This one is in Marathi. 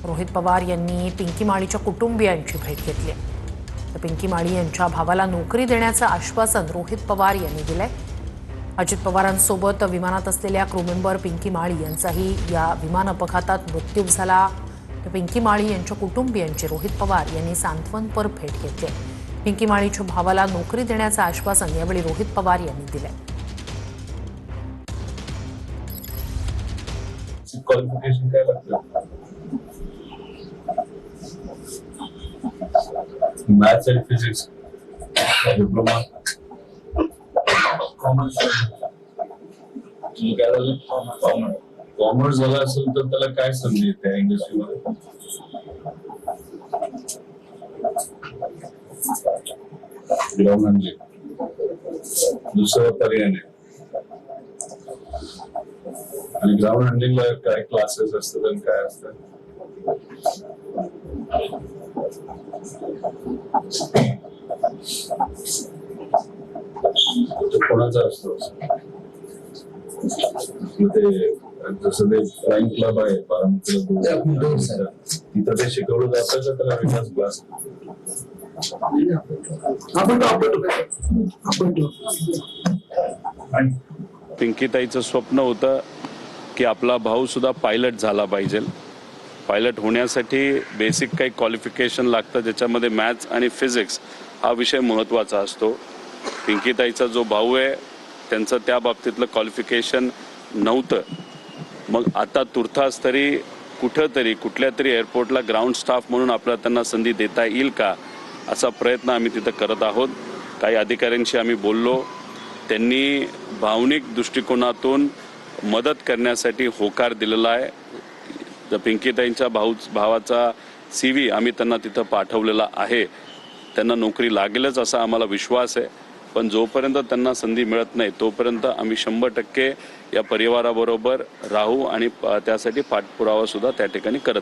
रोहित पवार यांनी पिंकी माळीच्या कुटुंबियांची भेट घेतली आहे। तर पिंकी माळी यांच्या भावाला नोकरी देण्याचं आश्वासन रोहित पवार यांनी दिलंय। अजित पवारांसोबत विमानात असलेल्या क्रू मेंबर पिंकी माळी यांचाही या विमान अपघातात मृत्यू झाला। तर पिंकी माळी यांच्या कुटुंबियांची रोहित पवार यांनी सांत्वनपर भेट घेतली आहे। पिंकी माळीच्या भावाला नोकरी देण्याचं आश्वासन यावेळी रोहित पवार यांनी दिलंय। क्वालिफिकेशन काय लागतं? मॅथ्स आणि फिजिक्स, डिप्लोमा, कॉमर्स. काय झालं? कॉमर्स झाला असेल तर त्याला काय संधी येते इंडस्ट्रीमध्ये? ग्राउंड हँडलिंग दुसरा पर्याय नाही. आणि ग्राउंड हँडलिंगला काय क्लासेस असतात आणि काय असतात? कोणाचा असतो? ते जसं ते प्राईम क्लब आहे बारामतीला, तिथं ते शिकवलं जातं का त्याला विकास क्लास? पिंकीताईचं स्वप्न होतं की आपला भाऊ सुद्धा पायलट झाला पाहिजे। पायलट होण्यासाठी बेसिक काही क्वालिफिकेशन लागतं, ज्याच्यामध्ये मॅथ्स आणि फिजिक्स हा विषय महत्त्वाचा असतो। पिंकीताईचा जो भाऊ आहे त्यांचं त्या बाबतीतलं क्वालिफिकेशन नव्हतं। मग आता तुर्तास तरी कुठंतरी कुठल्या तरी एअरपोर्टला ग्राउंड स्टाफ म्हणून आपल्याला त्यांना संधी देता येईल का, असा प्रयत्न आम्ही तिथं करत आहोत। काही अधिकाऱ्यांशी आम्ही बोललो, त्यांनी भावनिक दृष्टिकोनातून मदत करण्यासाठी होकार दिलेला आहे। तर पिंकीताईंच्या भावाचा CV आम्ही त्यांना तिथं पाठवलेला आहे। त्यांना नोकरी लागेलच असा आम्हाला विश्वास आहे, पण जोपर्यंत त्यांना संधी मिळत नाही तोपर्यंत आम्ही 100% या परिवाराबरोबर राहू आणि त्यासाठी पाठपुरावा सुद्धा त्या ठिकाणी करत